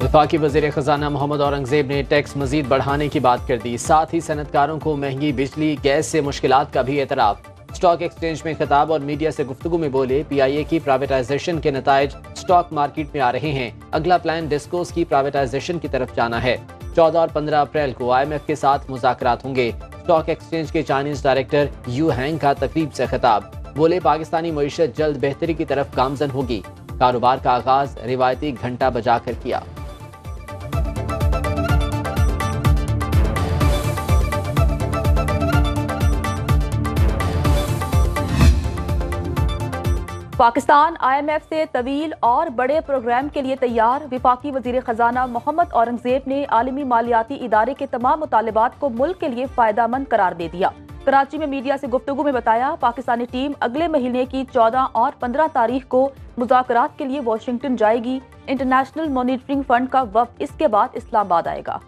वफाकी वज़ीर ख़जाना मोहम्मद औरंगज़ेब ने टैक्स मज़ीद बढ़ाने की बात कर दी। साथ ही सनतकारों को महंगी बिजली गैस से मुश्किलात का भी एतराफ़। स्टॉक एक्सचेंज में खिताब और मीडिया से गुफ्तगू में बोले, PIA की प्राइवेटाइजेशन के नताइज स्टॉक मार्केट में आ रहे हैं। अगला प्लान डिस्कोस की प्राइवेटाइजेशन की तरफ जाना है। 14 और 15 अप्रैल को IMF के साथ मुज़ाकरात होंगे। स्टॉक एक्सचेंज के चाइनीज डायरेक्टर यू हैंग का तकरीब से खिताब। बोले, पाकिस्तानी मईशत जल्द बेहतरी की तरफ गामजन होगी। कारोबार का आगाज रिवायती घंटा बजाकर किया। पाकिस्तान IMF से तवील और बड़े प्रोग्राम के लिए तैयार। वफाकी वज़ीर ख़जाना मोहम्मद औरंगज़ेब ने आलमी मालियाती इदारे के तमाम मुतालबात को मुल्क के लिए फ़ायदामंद करार दे दिया। कराची में मीडिया से गुफ्तगू में बताया, पाकिस्तानी टीम अगले महीने की 14 और 15 तारीख को मुज़ाकरात के लिए वाशिंगटन जाएगी। इंटरनेशनल मॉनिटरिंग फंड का वफ़द इसके बाद इस्लामाबाद आएगा।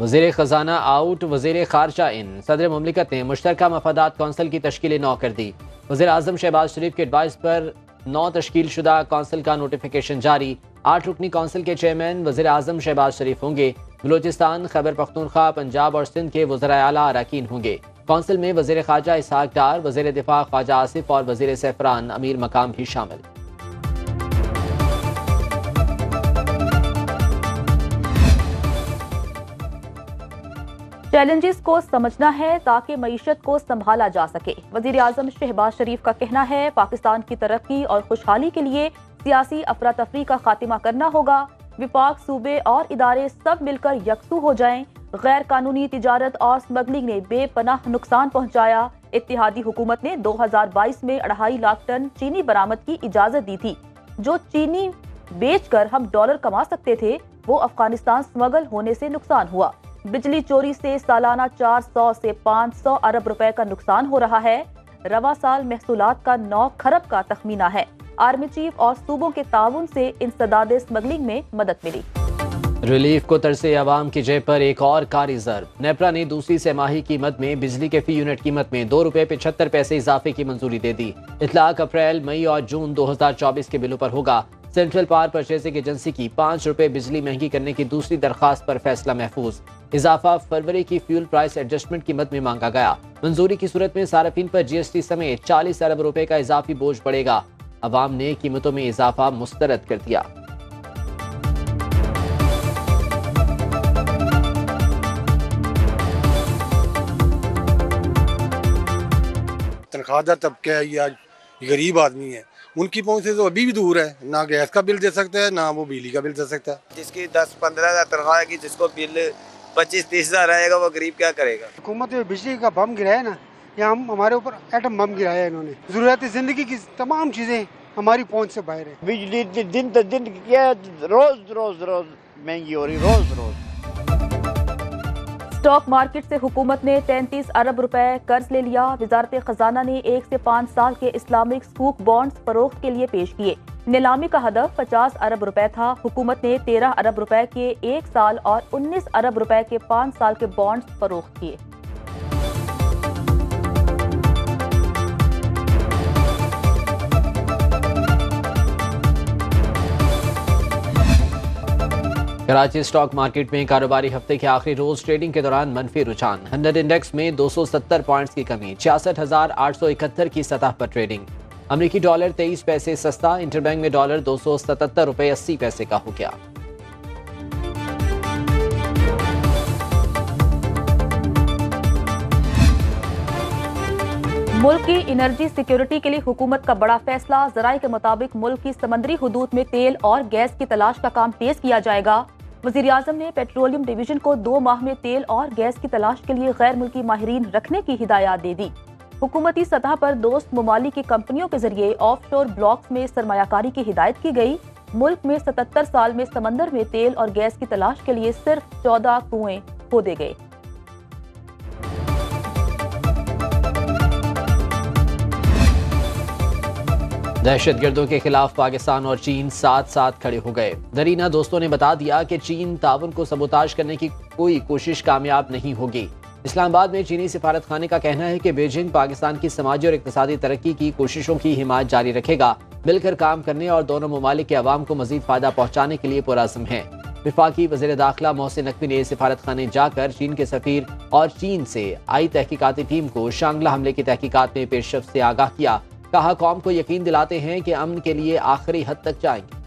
वज़ीर ख़जाना आउट, वज़ीर ख़ारजा इन। सदर मुमलिकत ने मुश्तरका मफादात कौंसिल की तश्कील 9 कर दी। वज़ीर आज़म शहबाज शरीफ के एडवाइस पर 9 तश्कील शुदा कौंसिल का नोटिफिकेशन जारी। 8 रुकनी कौंसिल के चेयरमैन वज़ीर आज़म शहबाज शरीफ होंगे। बलूचिस्तान, खैबर पख्तूनख्वा, पंजाब और सिंध के वज़राए आला अरकान होंगे। कौंसिल में वज़ीर ख़ारजा इसहाक डार, वज़ीर दिफा ख्वाजा आसिफ और वज़ीर सफ़रान अमीर मकाम भी शामिल। चैलेंजेस को समझना है ताकि मईशत को संभाला जा सके। वज़ीर आज़म शहबाज शरीफ का कहना है, पाकिस्तान की तरक्की और खुशहाली के लिए सियासी अफरा तफरी का खात्मा करना होगा। विफाक, सूबे और इदारे सब मिलकर यकसू हो जाएं। गैर कानूनी तिजारत और स्मगलिंग ने बेपनाह नुकसान पहुंचाया। इत्तेहादी हुकूमत ने 2022 में 2.5 लाख टन चीनी बरामद की इजाजत दी थी। जो चीनी बेचकर हम डॉलर कमा सकते थे, वो अफगानिस्तान स्मगल होने से नुकसान हुआ। बिजली चोरी से सालाना 400 से 500 अरब रुपए का नुकसान हो रहा है। रवा साल महसूलात का 9 खरब का तखमीना है। आर्मी चीफ और सूबों के ताउन से इंसदाद स्मगलिंग में मदद मिली। रिलीफ को तरसे अवाम की जेब पर एक और कारी ज़र्ब। नेपरा ने दूसरी सेमाही कीमत में बिजली के फी यूनिट कीमत में 2 रुपए 75 पैसे इजाफे की मंजूरी दे दी। इतलाक अप्रैल, मई और जून 2024 के बिलों पर होगा। सेंट्रल पावर परचेजिंग एजेंसी की 5 रुपए बिजली महंगी करने की दूसरी दरखास्त पर फैसला महफूज। इजाफा फरवरी की फ्यूल प्राइस एडजस्टमेंट कीमत में मांगा गया। मंजूरी की सूरत में सार्फिन पर GST समेत 40 अरब रुपए का इजाफी बोझ पड़ेगा। अवाम ने कीमतों में इजाफा मुस्तरद कर दिया। तनख्वाहदार तबका है या गरीब आदमी है, उनकी पहुंच से तो अभी भी दूर है। ना गैस का बिल दे सकता है, ना वो बिजली का बिल दे सकता है। जिसकी 10-15 हज़ार तनख्वाह है, जिसको बिल 25-30 हज़ार आएगा, वो गरीब क्या करेगा। हुकूमत ने बिजली का बम गिराया ना, या हमारे ऊपर एटम बम गिराया इन्होंने। जरूरत जिंदगी की तमाम चीजें हमारी पहुंच से बाहर है। बिजली दिन क्या रोज महंगी हो रही, रोज। स्टॉक मार्केट से हुकूमत ने 33 अरब रुपए कर्ज ले लिया। वजारत खजाना ने 1 से 5 साल के इस्लामिक सूक बॉन्ड्स फरोख्त के लिए पेश किए। नीलामी का हदफ 50 अरब रुपए था। हुकूमत ने 13 अरब रुपए के 1 साल और 19 अरब रुपए के 5 साल के बॉन्ड्स फरोख्त किए। कराची स्टॉक मार्केट में कारोबारी हफ्ते के आखिरी रोज ट्रेडिंग के दौरान मनफी रुझान। 100 इंडेक्स में 270 पॉइंट्स की कमी, 66,871 की सतह पर ट्रेडिंग। अमेरिकी डॉलर 23 पैसे सस्ता। इंटरबैंक में डॉलर 277 रुपए 80 पैसे का हो गया। मुल्क की एनर्जी सिक्योरिटी के लिए हुकूमत का बड़ा फैसला। जराये के मुताबिक मुल्क की समंदरी हुदूद में तेल और गैस की तलाश का काम तेज किया जाएगा। वज़ीर आज़म ने पेट्रोलियम डिवीजन को 2 माह में तेल और गैस की तलाश के लिए गैर मुल्की माहिरीन रखने की हिदायत दे दी। हुकूमती सतह पर दोस्त ममालिक की कंपनियों के जरिए ऑफशोर ब्लॉक्स में सरमायाकारी की हिदायत की गई। मुल्क में 77 साल में समंदर में तेल और गैस की तलाश के लिए सिर्फ 14 कुएं खोदे गए। दहशतगर्दों के खिलाफ पाकिस्तान और चीन साथ साथ खड़े हो गए। दरीना दोस्तों ने बता दिया कि चीन ताउन को सबोताज करने की कोई कोशिश कामयाब नहीं होगी। इस्लामाबाद में चीनी सिफारत खाने का कहना है कि बीजिंग पाकिस्तान की समाजी और इक्तिसादी तरक्की की कोशिशों की हिमायत जारी रखेगा, मिलकर काम करने और दोनों ममालिक के अवाम को मजीद फायदा पहुँचाने के लिए पुरअज़्म है। वफाकी वज़ीर दाखिला मोहसिन नकवी ने सिफारत खाने जाकर चीन के सफीर और चीन से आई तहकीकाती टीम को शांगला हमले की तहकीकात में पेशरफ्त से आगाह किया। कहा, कौम को यकीन दिलाते हैं कि अमन के लिए आखिरी हद तक जाएंगे।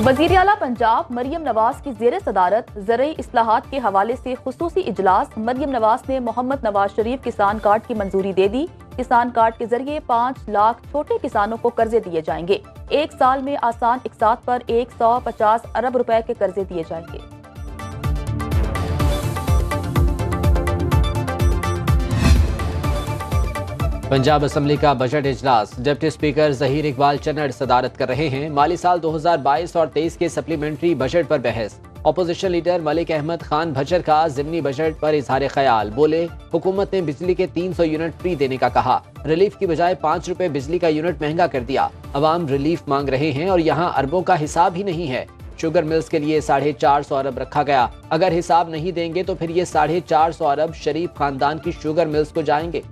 वज़ीर आला पंजाब मरियम नवाज की ज़ेर सदारत ज़रई इस्लाहात के हवाले से खुसूसी इजलास। मरियम नवाज ने मोहम्मद नवाज शरीफ किसान कार्ड की मंजूरी दे दी। किसान कार्ड के जरिए 5 लाख छोटे किसानों को कर्जे दिए जाएंगे। एक साल में आसान इकसात पर 150 अरब रुपए के कर्जे दिए जाएंगे। पंजाब असम्बली का बजट इजलास डिप्टी स्पीकर ज़हीर इकबाल चन्नड़ सदारत कर रहे हैं। माली साल 2022 और 23 के सप्लीमेंट्री बजट पर बहस। अपोजिशन लीडर मलिक अहमद खान भज्जर का ज़िमनी बजट पर इजहार ख्याल। बोले, हुकूमत ने बिजली के 300 यूनिट फ्री देने का कहा। रिलीफ की बजाय 5 रुपए बिजली का यूनिट महंगा कर दिया। अवाम रिलीफ मांग रहे हैं और यहाँ अरबों का हिसाब ही नहीं है। शुगर मिल्स के लिए 450 अरब रखा गया। अगर हिसाब नहीं देंगे तो फिर ये 450 अरब शरीफ खानदान की शुगर मिल्स को जाएंगे।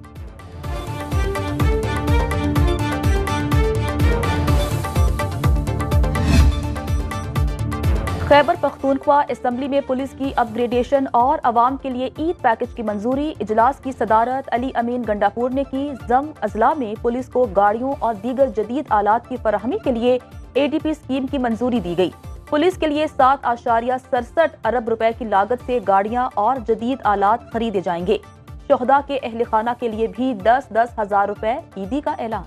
खैबर पख्तूनख्वा असेंबली में पुलिस की अपग्रेडेशन और अवाम के लिए ईद पैकेज की मंजूरी। इजलास की सदारत अली अमीन गंडापुर ने की। जम अजला में पुलिस को गाड़ियों और दीगर जदीद आलात की फराहमी के लिए ADP स्कीम की मंजूरी दी गई। पुलिस के लिए 7.67 अरब रुपए की लागत से गाड़ियां और जदीद आलात खरीदे जाएंगे। शोहदा के अहल खाना के लिए भी 10-10 हजार रुपए ईदी का ऐलान।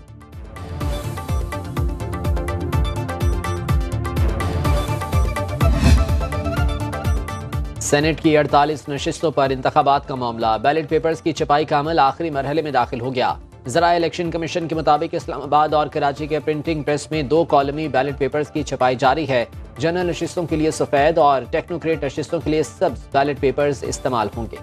सेनेट की 48 नशिस्तों पर इंतखाबात का मामला। बैलेट पेपर्स की छपाई का अमल आखिरी मरहले में दाखिल हो गया। ज़रा इलेक्शन कमीशन के मुताबिक इस्लामाबाद और कराची के प्रिंटिंग प्रेस में 2 कॉलमी बैलेट पेपर्स की छपाई जारी है। जनरल नशिस्तों के लिए सफ़ेद और टेक्नोक्रेट नशिस्तों के लिए सब्ज बैलेट पेपर्स इस्तेमाल होंगे।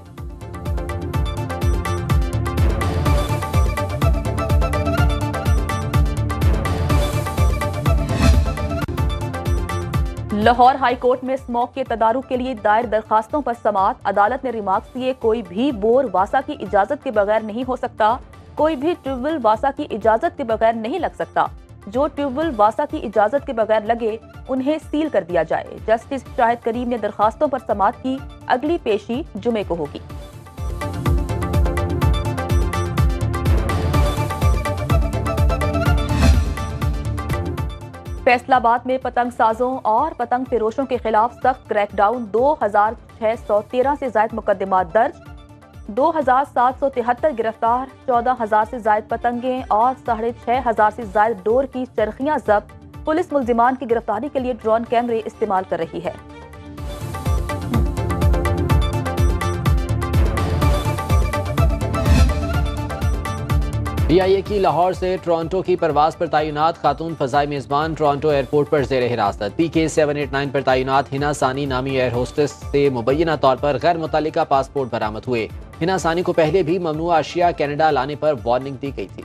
लाहौर हाई कोर्ट में स्मोक के तदारुक के लिए दायर दरखास्तों पर समाअत। अदालत ने रिमार्क्स दिए, कोई भी बोर वासा की इजाजत के बगैर नहीं हो सकता। कोई भी ट्यूबवेल वासा की इजाजत के बगैर नहीं लग सकता। जो ट्यूबवेल वासा की इजाजत के बगैर लगे उन्हें सील कर दिया जाए। जस्टिस शाहिद करीम ने दरखास्तों पर समाअत की। अगली पेशी जुमे को होगी। फैसलाबाद में पतंग साजों और पतंग फिरोशों के खिलाफ सख्त क्रैकडाउन। 2613 से ज्यादा मुकदमात दर्ज, 2773 गिरफ्तार, 14,000 से ज्यादा पतंगें और 6,500 से ज्यादा डोर की चरखियां जब्त। पुलिस मुल्जिमान की गिरफ्तारी के लिए ड्रोन कैमरे इस्तेमाल कर रही है। PIA की लाहौर से टोरंटो की परवाज पर तैनात खातून फजाई मेजबान टोरंटो एयरपोर्ट पर जेर हिरासत। PK789 पर तैनात हिना सानी नामी एयर होस्टेस से मुबैना तौर पर गैर मुतल्लिका पासपोर्ट बरामद हुए। हिना सानी को पहले भी ममनुआ अशिया कनाडा लाने पर वार्निंग दी गई थी।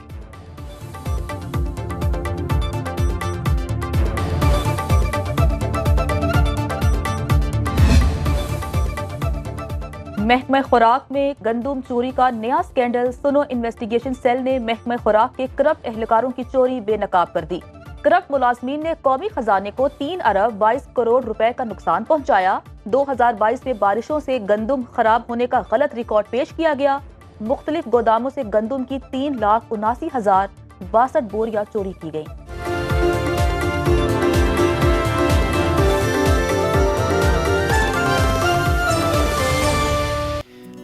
महकमा खुराक में गंदुम चोरी का नया स्कैंडल। सुनो इन्वेस्टिगेशन सेल ने महकमा खुराक के करप्ट एहलकारों की चोरी बेनकाब कर दी। करप्ट मुलाजमीन ने कौमी खजाने को 3 अरब 22 करोड़ रुपए का नुकसान पहुंचाया। 2022 में बारिशों से गंदुम खराब होने का गलत रिकॉर्ड पेश किया गया। मुख्तलिफ गोदामों से गंदुम की 3,79,062 बोरियां चोरी की गयी।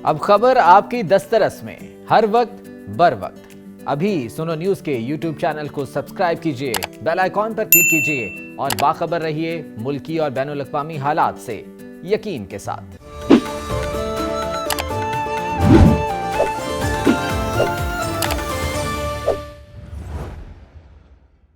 अब खबर आपकी दस्तरस में, हर वक्त बर वक्त। अभी सुनो न्यूज के YouTube चैनल को सब्सक्राइब कीजिए, बेल आइकॉन पर क्लिक कीजिए और बाखबर रहिए मुल्की और बैनुल अक़वामी हालात से यकीन के साथ।